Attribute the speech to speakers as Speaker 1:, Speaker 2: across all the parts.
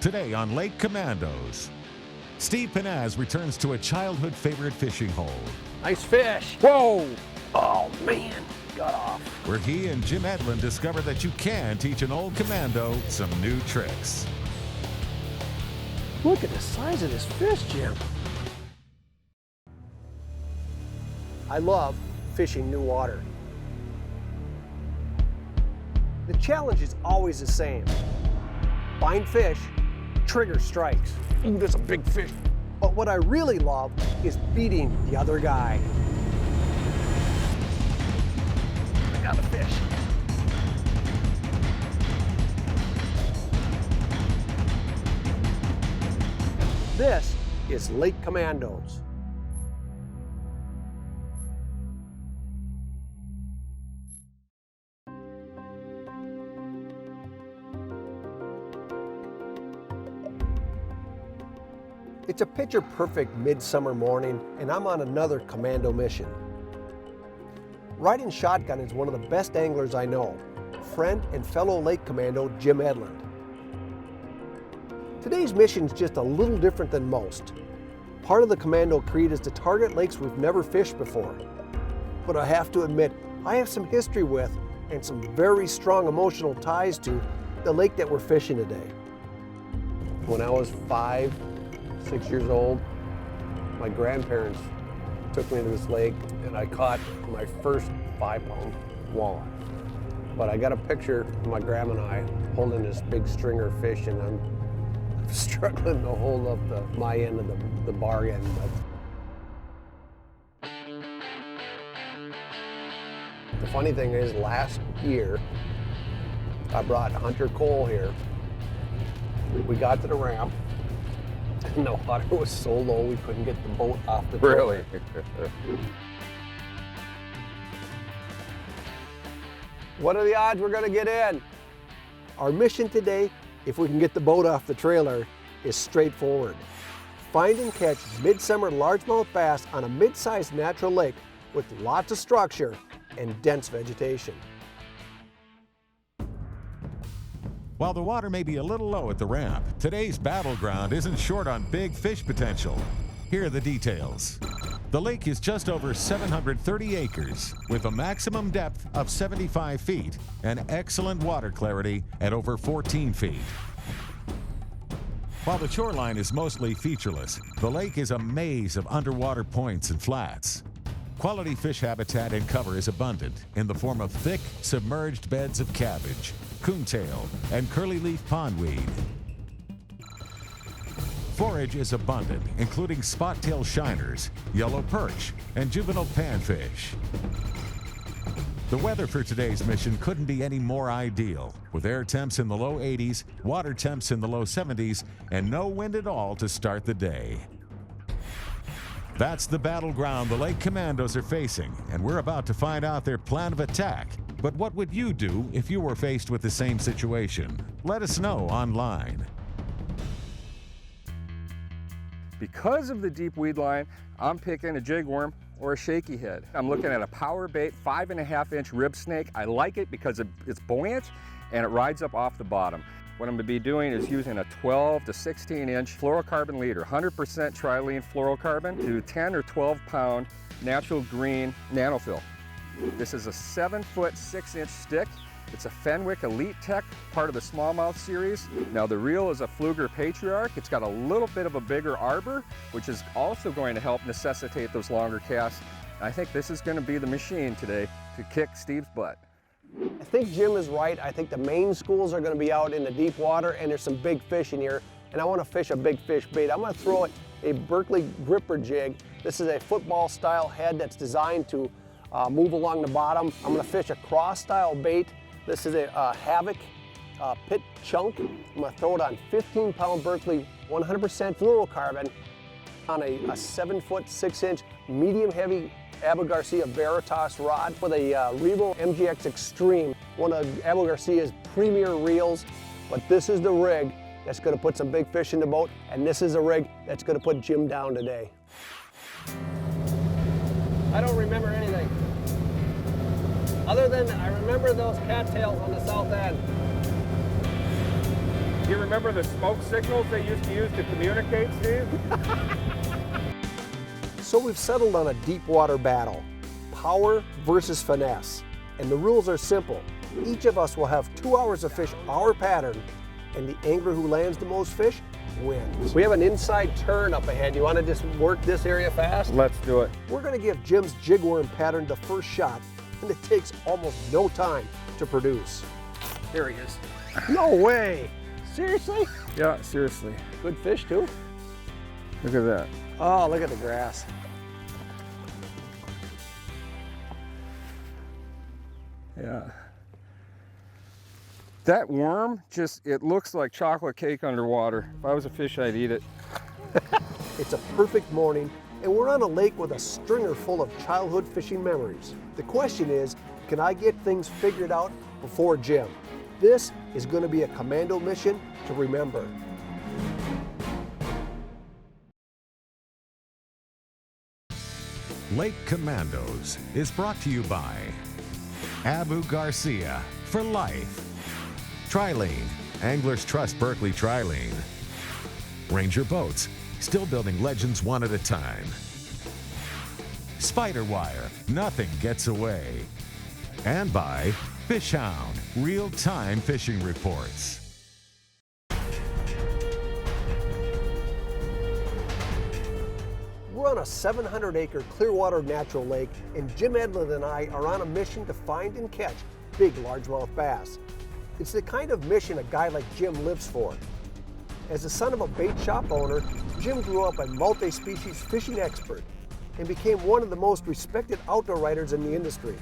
Speaker 1: today on Lake Commandos. Steve Pennaz returns to a childhood favorite fishing hole.
Speaker 2: Nice fish. Whoa! Oh man, got off.
Speaker 1: Where he and Jim Edlund discover that you can teach an old commando some new tricks.
Speaker 2: Look at the size of this fish, Jim. I love fishing new water. The challenge is always the same. Find fish, trigger strikes. Ooh, that's a big fish. But what I really love is beating the other guy. I got a fish. This is Lake Commandos. It's a picture-perfect midsummer morning, and I'm on another commando mission. Riding shotgun is one of the best anglers I know, friend and fellow lake commando Jim Edlund. Today's mission is just a little different than most. Part of the commando creed is to target lakes we've never fished before. But I have to admit, I have some history with and some very strong emotional ties to the lake that we're fishing today. When I was 6 years old, my grandparents took me to this lake and I caught my first 5-pound walleye. But I got a picture of my grandma and I holding this big stringer fish, and I'm struggling to hold up my end of the bargain. But the funny thing is, last year, I brought Hunter Cole here. We got to the ramp, and the water was so low we couldn't get the boat off the boat.
Speaker 3: Really?
Speaker 2: What are the odds we're gonna get in? Our mission today, if we can get the boat off the trailer, is straightforward. Find and catch midsummer largemouth bass on a mid-sized natural lake with lots of structure and dense vegetation.
Speaker 1: While the water may be a little low at the ramp, today's battleground isn't short on big fish potential. Here are the details. The lake is just over 730 acres with a maximum depth of 75 feet and excellent water clarity at over 14 feet. While the shoreline is mostly featureless, the lake is a maze of underwater points and flats. Quality fish habitat and cover is abundant in the form of thick, submerged beds of cabbage, coontail, and curly-leaf pondweed. Forage is abundant, including spot-tail shiners, yellow perch, and juvenile panfish. The weather for today's mission couldn't be any more ideal, with air temps in the low 80s, water temps in the low 70s, and no wind at all to start the day. That's the battleground the Lake Commandos are facing, and we're about to find out their plan of attack. But what would you do if you were faced with the same situation? Let us know online.
Speaker 3: Because of the deep weed line, I'm picking a jigworm or a shaky head. I'm looking at a power bait 5.5-inch rib snake. I like it because it's buoyant and it rides up off the bottom. What I'm going to be doing is using a 12 to 16-inch fluorocarbon leader, 100% trilene fluorocarbon to 10 or 12 pound natural green nanofill. This is a 7-foot 6-inch stick. It's a Fenwick Elite Tech, part of the smallmouth series. Now the reel is a Pfluger Patriarch. It's got a little bit of a bigger arbor, which is also going to help necessitate those longer casts. I think this is going to be the machine today to kick Steve's butt.
Speaker 2: I think Jim is right. I think the main schools are going to be out in the deep water, and there's some big fish in here, and I want to fish a big fish bait. I'm going to throw a Berkeley gripper jig. This is a football style head that's designed to move along the bottom. I'm going to fish a cross style bait. This is a Havoc pit chunk. I'm going to throw it on 15-pound Berkeley 100% fluorocarbon on a 7-foot 6-inch medium heavy Abu Garcia Veritas rod with a Revo MGX Extreme, one of Abu Garcia's premier reels. But this is the rig that's going to put some big fish in the boat, and this is a rig that's going to put Jim down today. I don't remember anything. Other than I remember those cattails on the south end.
Speaker 3: Do you remember the smoke signals they used to use to communicate, Steve?
Speaker 2: So we've settled on a deep water battle, power versus finesse. And the rules are simple. Each of us will have 2 hours to fish our pattern, and the angler who lands the most fish wins. We have an inside turn up ahead. You want to just work this area fast?
Speaker 3: Let's do it.
Speaker 2: We're going to give Jim's jigworm pattern the first shot, and it takes almost no time to produce. There he is. No way! Seriously?
Speaker 3: Yeah, seriously.
Speaker 2: Good fish too.
Speaker 3: Look at that.
Speaker 2: Oh, look at the grass.
Speaker 3: Yeah. That worm, it looks like chocolate cake underwater. If I was a fish, I'd eat it.
Speaker 2: It's a perfect morning, and we're on a lake with a stringer full of childhood fishing memories. The question is, can I get things figured out before Jim? This is going to be a commando mission to remember.
Speaker 1: Lake Commandos is brought to you by Abu Garcia for life. Trilene, anglers trust Berkeley Trilene. Ranger Boats, still building legends one at a time. Spider Wire, nothing gets away. And by Fish Hound, real-time fishing reports.
Speaker 2: We're on a 700-acre Clearwater natural lake, and Jim Edlund and I are on a mission to find and catch big largemouth bass. It's the kind of mission a guy like Jim lives for. As the son of a bait shop owner, Jim grew up a multi-species fishing expert and became one of the most respected outdoor writers in the industry.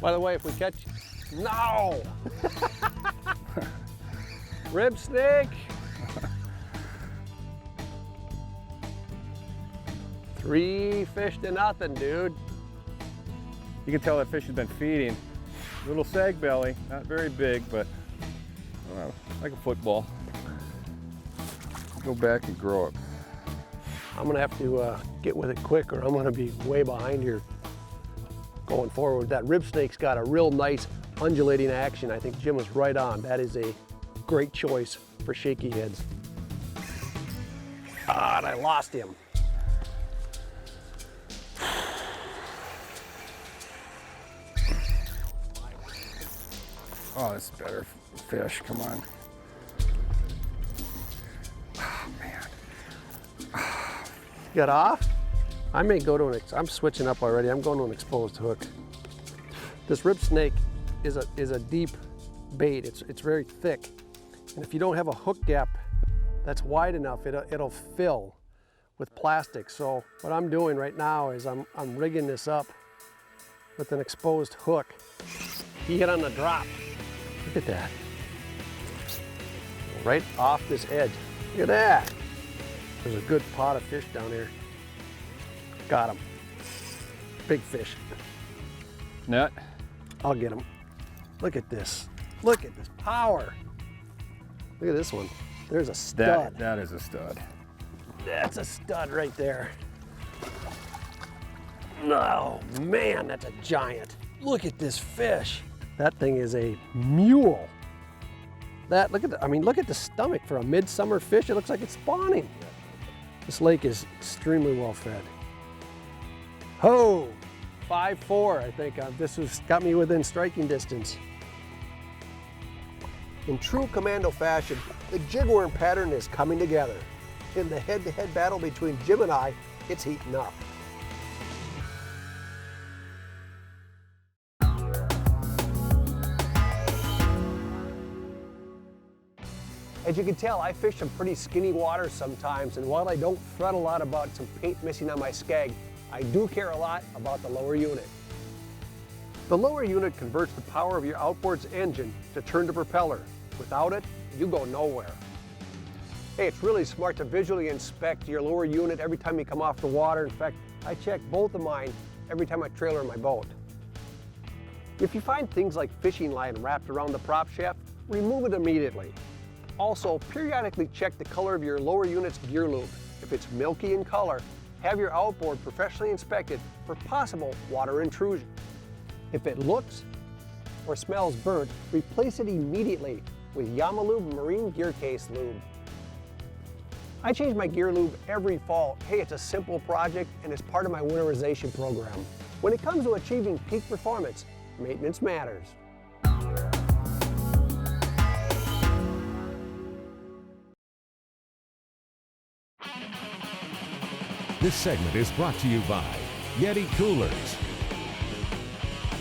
Speaker 2: By the way, if we catch... No! Rib snake! 3 fish to nothing, dude.
Speaker 3: You can tell that fish has been feeding. Little sag belly, not very big, but like a football. Go back and grow it.
Speaker 2: I'm gonna have to get with it quick, or I'm gonna be way behind here going forward. That rib snake's got a real nice undulating action. I think Jim was right on. That is a great choice for shaky heads. Ah, and I lost him.
Speaker 3: Oh, that's better fish, come on. Oh, man.
Speaker 2: Got off? I may go to I'm switching up already. I'm going to an exposed hook. This rib snake is a deep bait. It's very thick. And if you don't have a hook gap that's wide enough, it'll fill with plastic. So what I'm doing right now is I'm rigging this up with an exposed hook. He hit on the drop. Look at that. Right off this edge. Look at that. There's a good pot of fish down here. Got him. Big fish.
Speaker 3: Net.
Speaker 2: I'll get him. Look at this. Look at this power. Look at this one. There's a stud.
Speaker 3: That is a stud.
Speaker 2: That's a stud right there. No, man, that's a giant. Look at this fish. That thing is a mule. Look at the stomach for a midsummer fish. It looks like it's spawning. This lake is extremely well fed. Ho! 5'4", I think. This has got me within striking distance. In true commando fashion, the jigworm pattern is coming together. In the head-to-head battle between Jim and I, it's heating up. As you can tell, I fish some pretty skinny waters sometimes, and while I don't fret a lot about some paint missing on my skag, I do care a lot about the lower unit. The lower unit converts the power of your outboard's engine to turn the propeller. Without it, you go nowhere. Hey, it's really smart to visually inspect your lower unit every time you come off the water. In fact, I check both of mine every time I trailer my boat. If you find things like fishing line wrapped around the prop shaft, remove it immediately. Also, periodically check the color of your lower unit's gear loop. If it's milky in color, have your outboard professionally inspected for possible water intrusion. If it looks or smells burnt, replace it immediately with Yamalube Marine Gear Case Lube. I change my gear lube every fall. Hey, it's a simple project and it's part of my winterization program. When it comes to achieving peak performance, maintenance matters.
Speaker 1: This segment is brought to you by Yeti Coolers.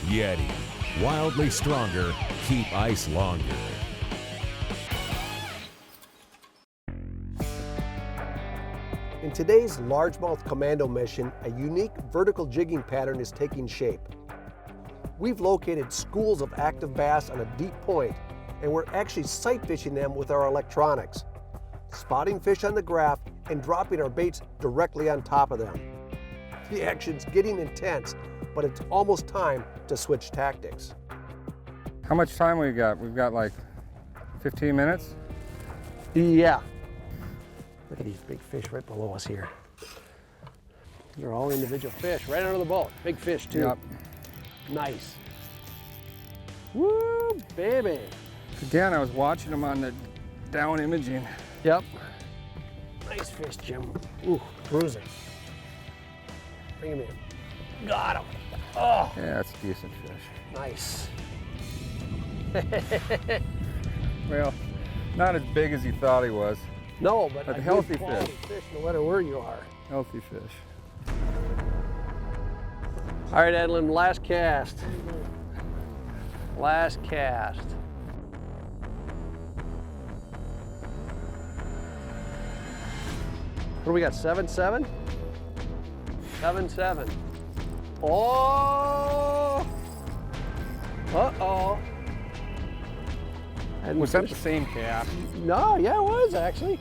Speaker 1: Yeti, wildly stronger, keep ice longer.
Speaker 2: In today's largemouth commando mission, a unique vertical jigging pattern is taking shape. We've located schools of active bass on a deep point, and we're actually sight fishing them with our electronics, spotting fish on the graph and dropping our baits directly on top of them. The action's getting intense, but it's almost time to switch tactics.
Speaker 3: How much time we got? We've got like 15 minutes?
Speaker 2: Yeah. Look at these big fish right below us here. They're all individual fish, right under the boat. Big fish too.
Speaker 3: Yep.
Speaker 2: Nice. Woo, baby.
Speaker 3: Again, I was watching them on the down imaging.
Speaker 2: Yep. Nice fish, Jim. Ooh, cruising. Bring him in. Got him. Oh.
Speaker 3: Yeah, that's a decent fish.
Speaker 2: Nice.
Speaker 3: Well, not as big as he thought he was.
Speaker 2: No, but
Speaker 3: a
Speaker 2: a
Speaker 3: healthy
Speaker 2: good quality fish no matter where you are.
Speaker 3: Healthy fish.
Speaker 2: All right, Edlund, last cast. Last cast. What do we got, 7-7? 7-7. Oh! Uh-oh.
Speaker 3: Was that the same cast?
Speaker 2: No, yeah, it was actually.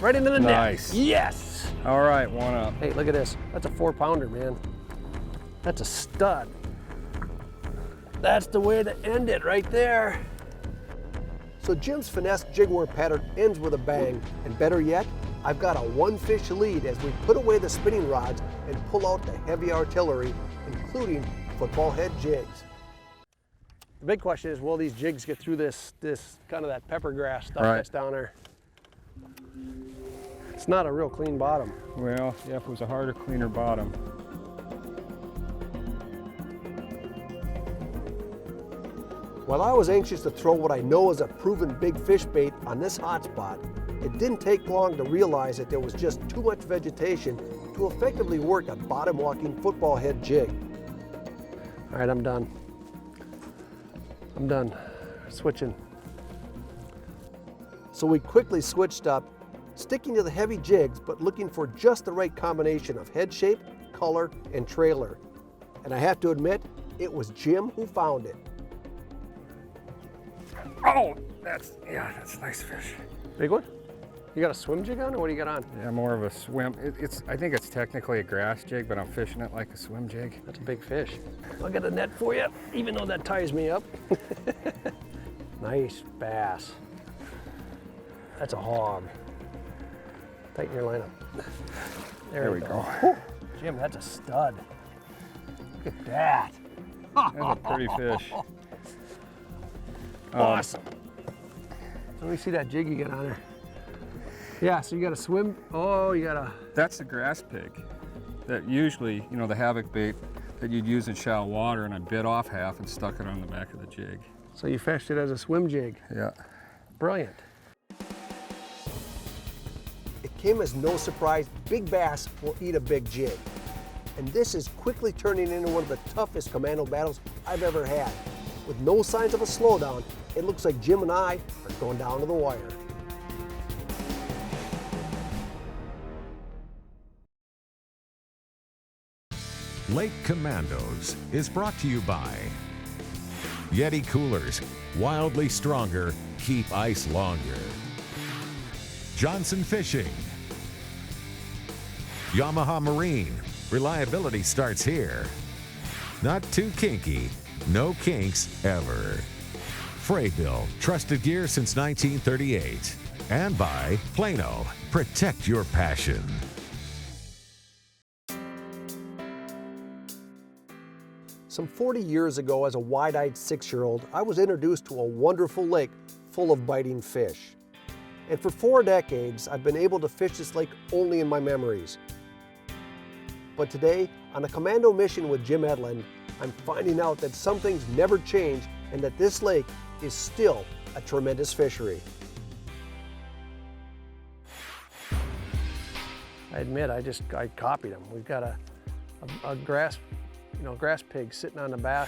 Speaker 2: Right into the net.
Speaker 3: Nice.
Speaker 2: Yes!
Speaker 3: All right, one up.
Speaker 2: Hey, look at this. That's a 4-pounder, man. That's a stud. That's the way to end it right there. So Jim's finesse jig worm pattern ends with a bang, and better yet, I've got a one-fish lead as we put away the spinning rods and pull out the heavy artillery, including football head jigs. The big question is, will these jigs get through this kind of that pepper grass stuff that's down there? It's not a real clean bottom.
Speaker 3: Well, yeah, if it was a harder, cleaner bottom.
Speaker 2: While I was anxious to throw what I know is a proven big fish bait on this hot spot, it didn't take long to realize that there was just too much vegetation to effectively work a bottom-walking football head jig. All right, I'm done. I'm done switching. So we quickly switched up, sticking to the heavy jigs, but looking for just the right combination of head shape, color, and trailer. And I have to admit, it was Jim who found it.
Speaker 3: Oh, that's a nice fish.
Speaker 2: Big one? You got a swim jig on, or what do you got on?
Speaker 3: Yeah, more of a swim. I think it's technically a grass jig, but I'm fishing it like a swim jig.
Speaker 2: That's a big fish. I'll get a net for you, even though that ties me up. Nice bass. That's a hog. Tighten your line up. There we go. Whew. Jim, that's a stud. Look at that.
Speaker 3: That's a pretty fish.
Speaker 2: Awesome. Let me see that jig you got on there. Yeah, so you got to swim. Oh, you got to.
Speaker 3: That's the grass pig. That usually, you know, the havoc bait that you'd use in shallow water, and I bit off half and stuck it on the back of the jig.
Speaker 2: So you fished it as a swim jig.
Speaker 3: Yeah.
Speaker 2: Brilliant. It came as no surprise, big bass will eat a big jig. And this is quickly turning into one of the toughest commando battles I've ever had. With no signs of a slowdown, it looks like Jim and I are going down to the wire.
Speaker 1: Lake Commandos is brought to you by Yeti Coolers, wildly stronger, keep ice longer. Johnson Fishing. Yamaha Marine, reliability starts here. Not too kinky, no kinks ever. Fraybill, trusted gear since 1938. And by Plano, protect your passion.
Speaker 2: Some 40 years ago, as a wide-eyed 6-year-old, I was introduced to a wonderful lake full of biting fish. And for 4 decades, I've been able to fish this lake only in my memories. But today, on a commando mission with Jim Edlund, I'm finding out that some things never change and that this lake is still a tremendous fishery. I admit, I copied him. We've got a grass pig sitting on the back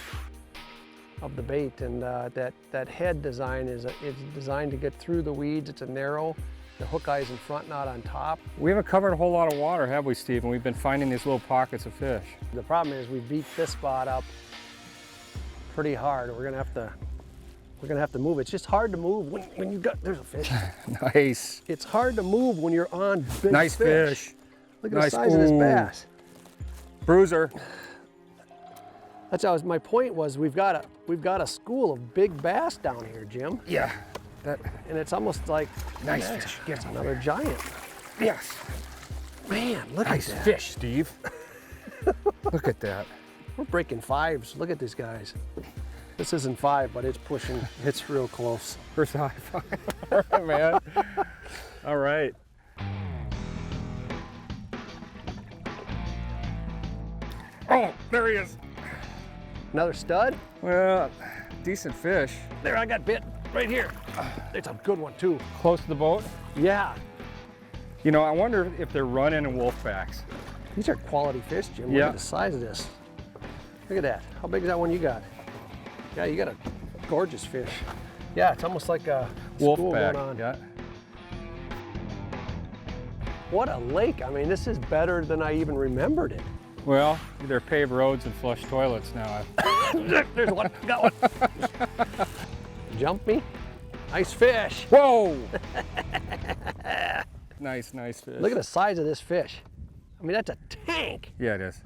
Speaker 2: of the bait, and that head design is designed to get through the weeds. It's a narrow, the hook eye's in front, not on top.
Speaker 3: We haven't covered a whole lot of water, have we, Steve? And we've been finding these little pockets of fish.
Speaker 2: The problem is we beat this spot up pretty hard. We're gonna have to move. It's just hard to move when you got, there's a fish.
Speaker 3: Nice.
Speaker 2: It's hard to move when you're on big
Speaker 3: Nice fish.
Speaker 2: Look at
Speaker 3: Nice.
Speaker 2: the size of this bass.
Speaker 3: Bruiser.
Speaker 2: That's how my point was. We've got a school of big bass down here, Jim.
Speaker 3: Yeah.
Speaker 2: And it's almost like
Speaker 3: Nice fish.
Speaker 2: Gets another giant.
Speaker 3: Yes.
Speaker 2: Man, look
Speaker 3: Nice
Speaker 2: at that.
Speaker 3: fish, Steve. Look at that.
Speaker 2: We're breaking 5s. Look at these guys. This isn't 5, but it's pushing. It's real close.
Speaker 3: First high five. All right, man. All right. Oh, there he is.
Speaker 2: Another stud.
Speaker 3: Well, decent fish.
Speaker 2: There, I got bit right here. It's a good one too.
Speaker 3: Close to the boat.
Speaker 2: Yeah.
Speaker 3: You know, I wonder if they're running in wolfbacks.
Speaker 2: These are quality fish, Jim. Look
Speaker 3: Yeah.
Speaker 2: at the size of this. Look at that. How big is that one you got? Yeah, you got a gorgeous fish. Yeah, it's almost like a school
Speaker 3: Wolfback.
Speaker 2: going on.
Speaker 3: Yeah.
Speaker 2: What a lake. I mean, this is better than I even remembered it.
Speaker 3: Well, they're paved roads and flush toilets now.
Speaker 2: There's one. Got one. Jump me. Nice fish.
Speaker 3: Whoa! Nice fish.
Speaker 2: Look at the size of this fish. I mean, that's a tank.
Speaker 3: Yeah, it is.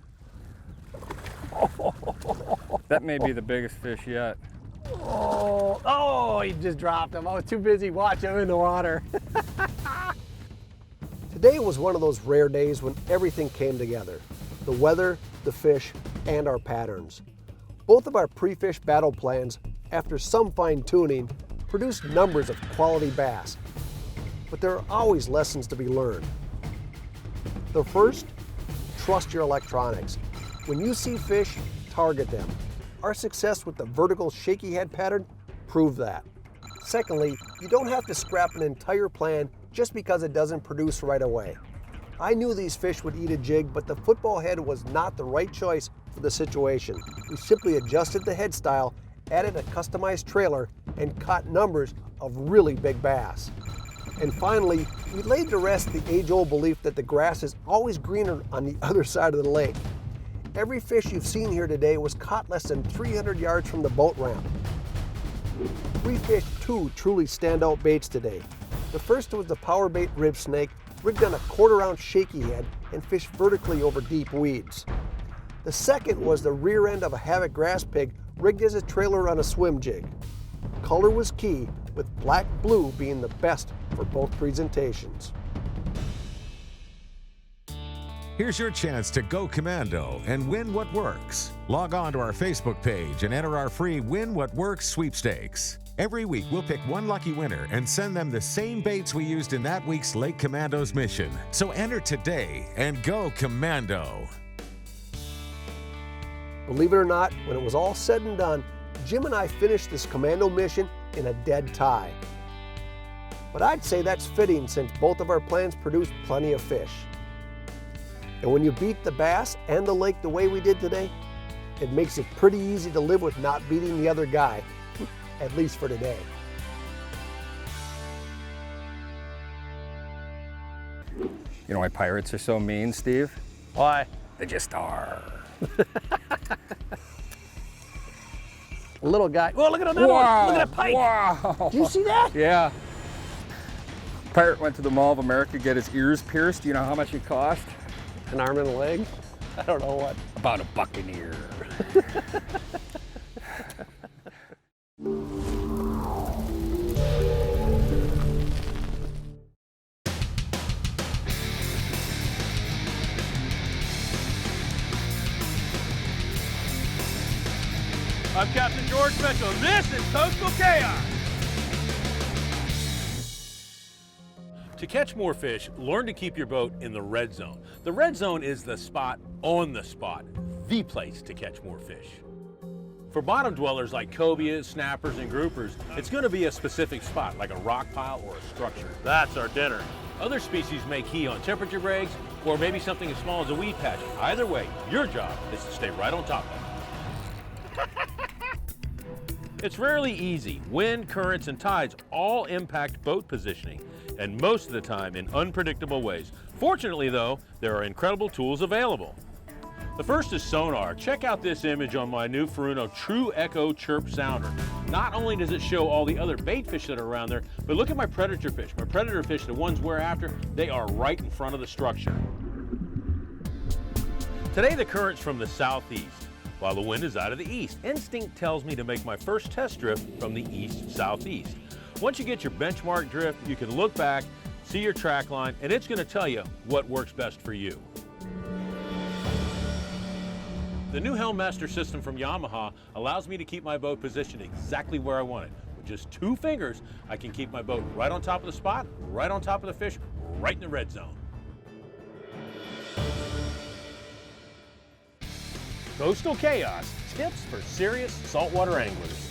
Speaker 3: That may be the biggest fish yet.
Speaker 2: Oh, he just dropped him. I was too busy watching him in the water. Today was one of those rare days when everything came together. The weather, the fish, and our patterns. Both of our pre-fish battle plans, after some fine-tuning, produced numbers of quality bass. But there are always lessons to be learned. The first, trust your electronics. When you see fish, target them. Our success with the vertical shaky head pattern proved that. Secondly, you don't have to scrap an entire plan just because it doesn't produce right away. I knew these fish would eat a jig, but the football head was not the right choice for the situation. We simply adjusted the head style, added a customized trailer, and caught numbers of really big bass. And finally, we laid to rest the age-old belief that the grass is always greener on the other side of the lake. Every fish you've seen here today was caught less than 300 yards from the boat ramp. We fished 2 truly standout baits today. The first was the power bait rib snake, rigged on a 1/4-ounce shaky head and fished vertically over deep weeds. The second was the rear end of a havoc grass pig, rigged as a trailer on a swim jig. Color was key, with black-blue being the best for both presentations.
Speaker 1: Here's your chance to go commando and win what works. Log on to our Facebook page and enter our free Win What Works sweepstakes. Every week, we'll pick one lucky winner and send them the same baits we used in that week's Lake Commandos mission. So enter today and go commando.
Speaker 2: Believe it or not, when it was all said and done, Jim and I finished this commando mission in a dead tie. But I'd say that's fitting since both of our plans produced plenty of fish. And when you beat the bass and the lake the way we did today, it makes it pretty easy to live with not beating the other guy, at least for today.
Speaker 3: You know why pirates are so mean, Steve?
Speaker 2: Why?
Speaker 3: They just are.
Speaker 2: Little guy. Oh, look at another one. Look at that pike.
Speaker 3: Wow.
Speaker 2: Did you see that?
Speaker 3: Yeah. Pirate went to the Mall of America to get his ears pierced. Do you know how much it cost?
Speaker 2: An arm and a leg? I don't know what.
Speaker 3: About $1 an ear.
Speaker 4: I'm Captain George Mitchell. This is Coastal Chaos. To catch more fish, learn to keep your boat in the red zone. The red zone is the spot on the spot, the place to catch more fish. For bottom dwellers like cobias, snappers, and groupers, it's going to be a specific spot, like a rock pile or a structure. That's our dinner. Other species may key on temperature breaks, or maybe something as small as a weed patch. Either way, your job is to stay right on top of it. It's rarely easy. Wind, currents, and tides all impact boat positioning, and most of the time in unpredictable ways. Fortunately though, there are incredible tools available. The first is sonar. Check out this image on my new Furuno True Echo Chirp Sounder. Not only does it show all the other bait fish that are around there, but look at my predator fish. My predator fish, the ones we're after, they are right in front of the structure. Today the current's from the southeast, while the wind is out of the east. Instinct tells me to make my first test drift from the east-southeast. Once you get your benchmark drift, you can look back, see your track line, and it's going to tell you what works best for you. The new Helmmaster system from Yamaha allows me to keep my boat positioned exactly where I want it. With just 2 fingers, I can keep my boat right on top of the spot, right on top of the fish, right in the red zone. Coastal Chaos, tips for serious saltwater anglers.